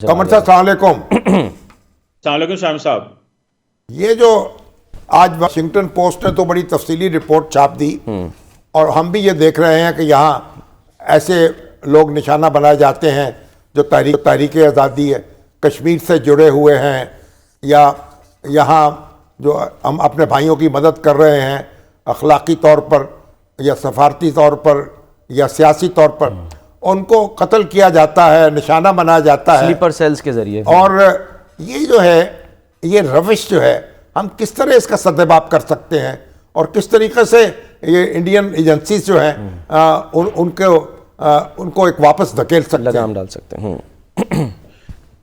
कमर साहब अस्सलाम वालेकुम शाम साहब। ये जो आज वाशिंगटन पोस्ट ने तो बड़ी तफसीली रिपोर्ट छाप दी और हम भी ये देख रहे हैं कि यहाँ ऐसे लोग निशाना बनाए जाते हैं जो तारीख आज़ादी है कश्मीर से जुड़े हुए हैं या यहाँ जो हम अपने भाइयों की मदद कर रहे हैं अखलाकी तौर पर या सफारती तौर पर या सियासी तौर पर उनको कत्ल किया जाता है, निशाना बनाया जाता है स्लीपर सेल्स के जरिए। और ये जो है ये रविश जो है हम किस तरह इसका सद्भाव कर सकते हैं और किस तरीके से ये इंडियन एजेंसीज जो हैं उनको एक वापस धकेल सकते हैं, लगाम डाल सकते हैं।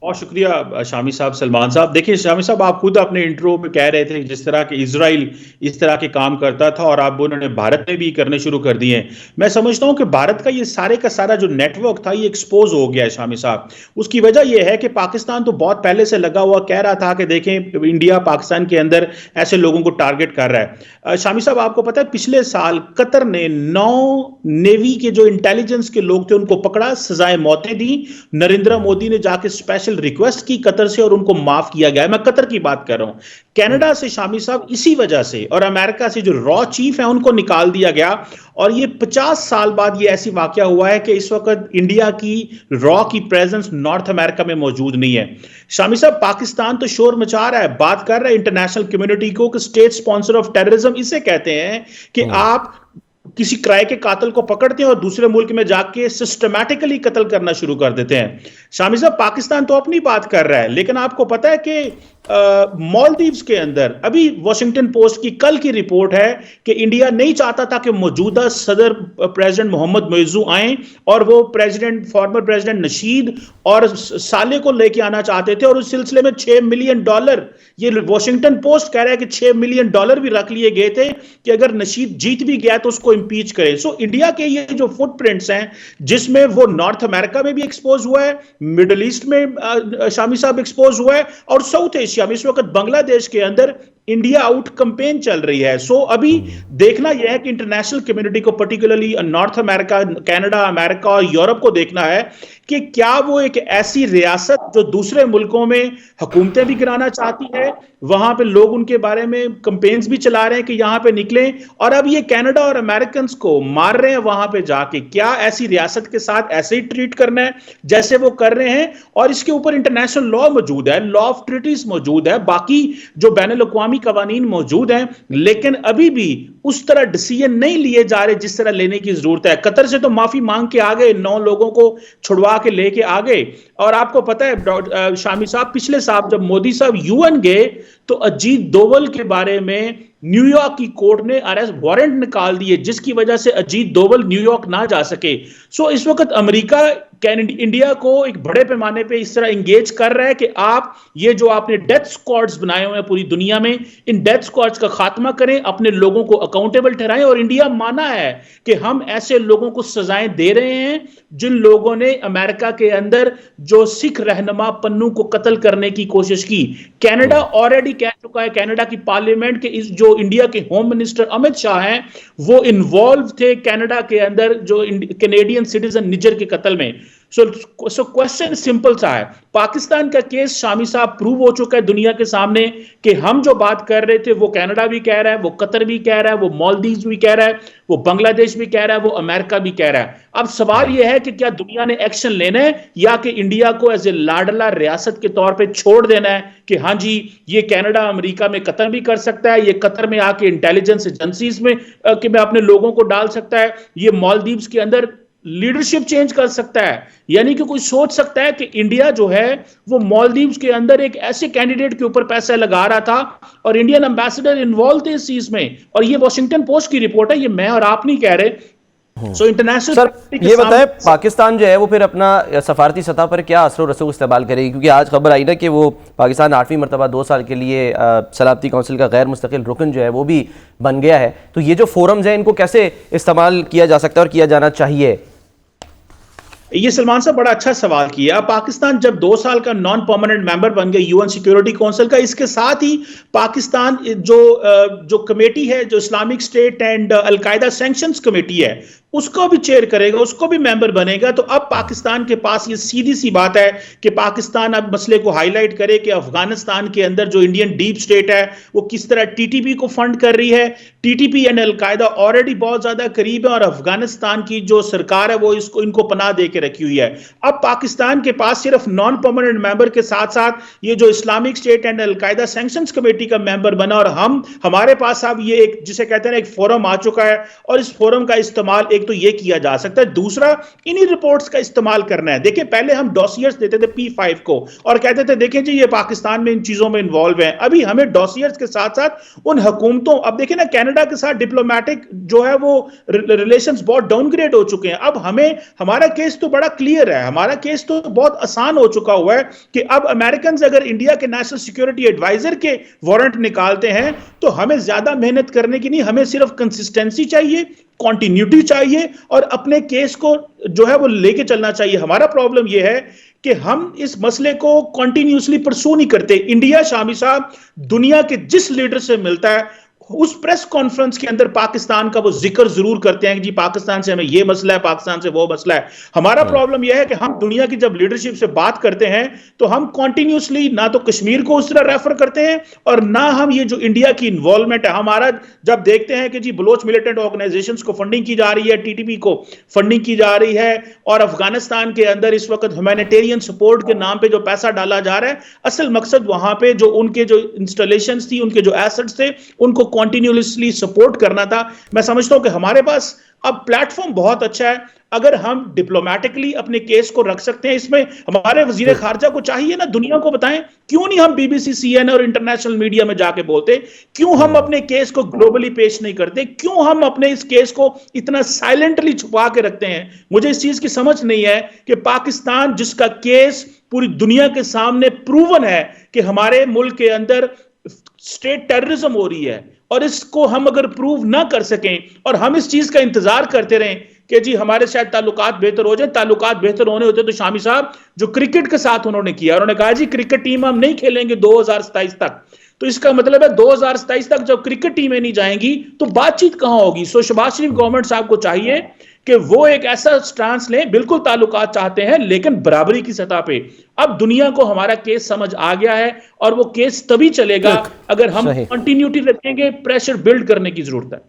बहुत शुक्रिया शामी साहब। सलमान साहब, देखिए शामी साहब, आप खुद अपने इंट्रो में कह रहे थे जिस तरह के इजराइल इस तरह के काम करता था और अब उन्होंने भारत में भी करने शुरू कर दिए हैं। मैं समझता हूं कि भारत का ये सारे का सारा जो नेटवर्क था ये एक्सपोज हो गया है शामी साहब। उसकी वजह यह है कि पाकिस्तान तो बहुत पहले से लगा हुआ कह रहा था कि देखें इंडिया पाकिस्तान के अंदर ऐसे लोगों को टारगेट कर रहा है। शामी साहब, आपको पता है पिछले साल कतर ने 9 नेवी के जो इंटेलिजेंस के लोग थे उनको पकड़ा, सजाएं मौतें दी। नरेंद्र मोदी ने जाके स्पेशल रिक्वेस्ट की कतर से और उनको माफ किया गया। मैं कतर की बात कर रहा हूं। कनाडा से शामी साहब इसी वजह से और अमेरिका से जो रॉ चीफ है उनको निकाल दिया गया और ये 50 साल बाद ये ऐसी वाकया हुआ है कि इस वक्त इंडिया की रॉ की प्रेजेंस नॉर्थ अमेरिका में मौजूद नहीं है। शामी साहब, पाकिस्तान तो शोर मचा रहा है, बात कर रहा है इंटरनेशनल कम्युनिटी को कि स्टेट स्पॉन्सर ऑफ टेररिज्म इसे कहते हैं कि आप किसी किराए के कातिल को पकड़ते हैं और दूसरे मुल्क में जाके सिस्टमैटिकली कत्ल करना शुरू कर देते हैं। शामी साहब, पाकिस्तान तो अपनी बात कर रहा है लेकिन आपको पता है कि मालदीव्स के अंदर अभी वॉशिंगटन पोस्ट की कल की रिपोर्ट है कि इंडिया नहीं चाहता था कि मौजूदा सदर प्रेसिडेंट मोहम्मद मुइज़्ज़ू आए और वो फॉर्मर प्रेसिडेंट नशीद और साले को लेके आना चाहते थे और उस सिलसिले में $6 मिलियन, ये वॉशिंगटन पोस्ट कह रहा है कि $6 मिलियन भी रख लिए गए थे कि अगर नशीद जीत भी गया तो उसको इंपीच करें। सो इंडिया के ये जो फुटप्रिंट्स हैं जिसमें वो नॉर्थ अमेरिका में भी एक्सपोज हुआ है, मिडिल ईस्ट में शामी साहब एक्सपोज हुआ है और साउथ एशिया में इस वक्त बांग्लादेश के अंदर इंडिया आउट कैंपेन चल रही है। सो अभी देखना यह है कि इंटरनेशनल कम्युनिटी को particularly north America, Canada, America और यूरोप को देखना है कि क्या वो एक ऐसी रियासत जो दूसरे मुल्कों में हुकूमतें भी गिराना चाहती है, वहां पे लोग उनके बारे में कैंपेन्स भी चला रहे हैं कि यहां पे निकलें और अब ये कनाडा और अमेरिकन को मार रहे हैं वहां पे जाके, क्या ऐसी रियासत के साथ ऐसे ही ट्रीट करना है जैसे वो कर रहे हैं? और इसके ऊपर इंटरनेशनल लॉ मौजूद है, लॉ ऑफ ट्रीटीज मौजूद है, बाकी जो बैनुल-अक़वामी कवानीन मौजूद हैं, लेकिन अभी भी उस तरह डिसीजन नहीं लिए जा रहे जिस तरह लेने की जरूरत है। कतर से तो माफी मांग के आ गए, 9 लोगों को छुड़वा के लेके आ गए और आपको पता है शामी साहब, पिछले साल जब मोदी साहब यूएन गए तो अजीत डोवल के बारे में न्यूयॉर्क की कोर्ट ने अरेस्ट वारंट निकाल दिए जिसकी वजह से अजीत डोवल न्यूयॉर्क ना जा सके। सो इस वक्त अमेरिका इंडिया को एक बड़े पैमाने पे इस तरह एंगेज कर रहा है कि आप ये जो आपने डेथ स्क्वाड्स बनाए हुए हैं पूरी दुनिया में, इन डेथ स्क्वाड्स का खात्मा करें, अपने लोगों को अकाउंटेबल ठहराएं। और इंडिया माना है कि हम ऐसे लोगों को सजाएं दे रहे हैं जिन लोगों ने अमेरिका के अंदर जो सिख रहनुमा पन्नू को कत्ल करने की कोशिश की। कनाडा ऑलरेडी कह चुका है, कनाडा की पार्लियामेंट के इस जो इंडिया के होम मिनिस्टर अमित शाह हैं वो इन्वॉल्व थे कनाडा के अंदर जो कैनेडियन सिटीजन निजर के कत्ल में। सो क्वेश्चन सिंपल सा है, पाकिस्तान का केस शामी साहब प्रूव हो चुका है दुनिया के सामने कि हम जो बात कर रहे थे वो कनाडा भी कह रहा है, वो कतर भी कह रहा है, वो मालदीव्स भी कह रहा है, वो बांग्लादेश भी कह रहा है, वो अमेरिका भी कह रहा है। अब सवाल यह है कि क्या दुनिया ने एक्शन लेना है या कि इंडिया को एज ए लाडला रियासत के तौर पे छोड़ देना है कि हाँ जी ये कनाडा अमेरिका में कतर भी कर सकता है, ये कतर में आके इंटेलिजेंस एजेंसीज में अपने लोगों को डाल सकता है, ये मालदीव्स के अंदर लीडरशिप चेंज कर सकता है। यानी कि कोई सोच सकता है कि इंडिया जो है वो मालदीव्स के अंदर एक ऐसे कैंडिडेट के ऊपर पैसा लगा रहा था और इंडियन एम्बेसडर इन्वॉल्व थे इस चीज में, और ये वॉशिंगटन पोस्ट की रिपोर्ट है, ये मैं और आप नहीं कह रहे। सो इंटरनेशनल सर ये बताएं पाकिस्तान जो है वो फिर अपना सफारती सतह पर क्या असर रसूख इस्तेमाल करेगी, क्योंकि आज खबर आई ना कि वो पाकिस्तान 8वीं मरतबा 2 साल के लिए सलामती काउंसिल का गैर मुस्तकिल रुकन जो है वो भी बन गया है। तो ये जो फोरम्स हैं इनको कैसे इस्तेमाल किया जा सकता है और किया जाना चाहिए? ये सलमान साहब बड़ा अच्छा सवाल किया। पाकिस्तान जब 2 साल का नॉन परमानेंट मेंबर बन गया यूएन सिक्योरिटी काउंसिल का, इसके साथ ही पाकिस्तान जो कमेटी है जो Islamic state and al Qaeda sanctions committee है उसको भी चेयर करेगा, उसको भी मेंबर बनेगा। तो अब पाकिस्तान के पास ये सीधी सी बात है कि पाकिस्तान अब मसले को हाईलाइट करे कि अफगानिस्तान के अंदर जो इंडियन डीप स्टेट है वो किस तरह टीटीपी को फंड कर रही है। टीटीपी एंड अलकायदा ऑलरेडी बहुत ज्यादा करीब है और अफगानिस्तान की जो सरकार है वो इनको पनाह दे के रखी हुई है। अब पाकिस्तान के पास सिर्फ नॉन परमानेंट मेंबर के साथ साथ ये जो Islamic state and al Qaeda sanctions committee का मेंबर बना और हमारे पास अब ये एक जिसे कहते हैं एक फोरम आ चुका है और इस फोरम का इस्तेमाल एक तो ये किया जा सकता है, दूसरा इन्हीं रिपोर्ट्स का इस्तेमाल करना है। देखिए पहले हम डॉसियर्स देते थे P5 को और कहते थे देखें जी ये पाकिस्तान में इन चीजों में इन्वॉल्व है। अभी हमें डॉसियर्स के साथ साथ उन हुकूमतों, अब देखिए ना कनाडा के साथ डिप्लोमेटिक जो है वो रिलेशंस बहुत डाउनग्रेड हो चुके हैं। अब हमारा केस तो बड़ा क्लियर है, हमारा केस तो बहुत आसान हो चुका हुआ है कि अब अमेरिकन अगर इंडिया के नेशनल सिक्योरिटी एडवाइजर के वारंट निकालते हैं तो हमें ज्यादा मेहनत करने की नहीं, हमें सिर्फ कंसिस्टेंसी चाहिए, कॉन्टिन्यूटी चाहिए और अपने केस को जो है वो लेके चलना चाहिए। हमारा प्रॉब्लम यह है कि हम इस मसले को कंटिन्यूसली परसू नहीं करते। इंडिया शामी साहब दुनिया के जिस लीडर से मिलता है उस प्रेस कॉन्फ्रेंस के अंदर पाकिस्तान का वो जिक्र जरूर करते हैं कि जी पाकिस्तान से हमें ये मसला है, पाकिस्तान से वो मसला है। हमारा प्रॉब्लम यह है कि हम दुनिया की जब लीडरशिप से बात करते हैं तो हम कॉन्टिन्यूसली ना तो कश्मीर को उस तरह रेफर करते हैं और ना हम ये जो इंडिया की इन्वॉल्वमेंट है, हमारा जब देखते हैं कि जी बलोच मिलिटेंट ऑर्गेनाइजेशंस को फंडिंग की जा रही है, टीटीपी को फंडिंग की जा रही है और अफगानिस्तान के अंदर इस वक्त ह्यूमैनिटेरियन सपोर्ट के नाम पे जो पैसा डाला जा रहा है, असल मकसद वहां पे जो उनके जो इंस्टॉलेशंस थी, उनके जो एसेट्स थे उनको कंटिन्यूअसली सपोर्ट करना था। मैं समझता हूं कि हमारे पास अब प्लेटफॉर्म बहुत अच्छा है, अगर हम डिप्लोमेटिकली अपने केस को रख सकते हैं। इसमें हमारे वजीर खारजा को चाहिए ना दुनिया को बताएं, क्यों नहीं हम बीबीसी, CNN और इंटरनेशनल मीडिया में जाके बोलते, क्यों हम अपने केस को ग्लोबली पेश नहीं करते, क्यों हम अपने इस केस को इतना साइलेंटली छुपा के रखते हैं। मुझे इस चीज की समझ नहीं है कि पाकिस्तान जिसका केस पूरी दुनिया के सामने प्रूवन है कि हमारे मुल्क के अंदर स्टेट टेररिज्म हो रही है और इसको हम अगर प्रूव ना कर सकें और हम इस चीज का इंतजार करते रहें कि जी हमारे शायद ताल्लुकात बेहतर हो जाए। ताल्लुकात बेहतर होने होते तो शामी साहब जो क्रिकेट के साथ उन्होंने किया, उन्होंने कहा जी क्रिकेट टीम हम नहीं खेलेंगे 2027 तक, तो इसका मतलब है 2027 तक जब क्रिकेट टीमें नहीं जाएंगी तो बातचीत कहां होगी। सो शहबाज शरीफ गवर्नमेंट साहब को चाहिए कि वो एक ऐसा स्टांस लें, बिल्कुल ताल्लुकात चाहते हैं लेकिन बराबरी की सतह पे। अब दुनिया को हमारा केस समझ आ गया है और वो केस तभी चलेगा अगर हम कंटिन्यूटी रखेंगे, प्रेशर बिल्ड करने की जरूरत है।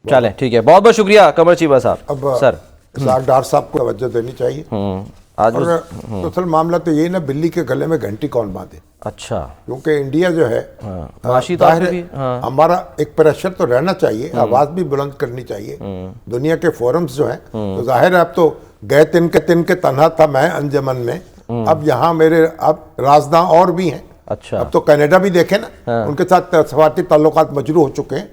चले ठीक है, बहुत बहुत शुक्रिया कमर चीबा साहब। अब सर डार साहब को तवज्जो देनी चाहिए। आज और तो असल मामला तो यही ना, बिल्ली के गले में घंटी कौन बांधे। अच्छा, क्योंकि इंडिया जो है माशी जाहिर तौर पे है, भी हमारा एक प्रेशर तो रहना चाहिए, आवाज भी बुलंद करनी चाहिए दुनिया के फोरम्स जो हैं। तो जाहिर है अब तो गए तिनके तन्हा था मैं अंजमन में, अब यहाँ मेरे अब राजदा और भी हैं। अच्छा, अब तो कनाडा भी देखे ना, उनके साथ सफारती ताल्लुकात मजरू हो चुके हैं।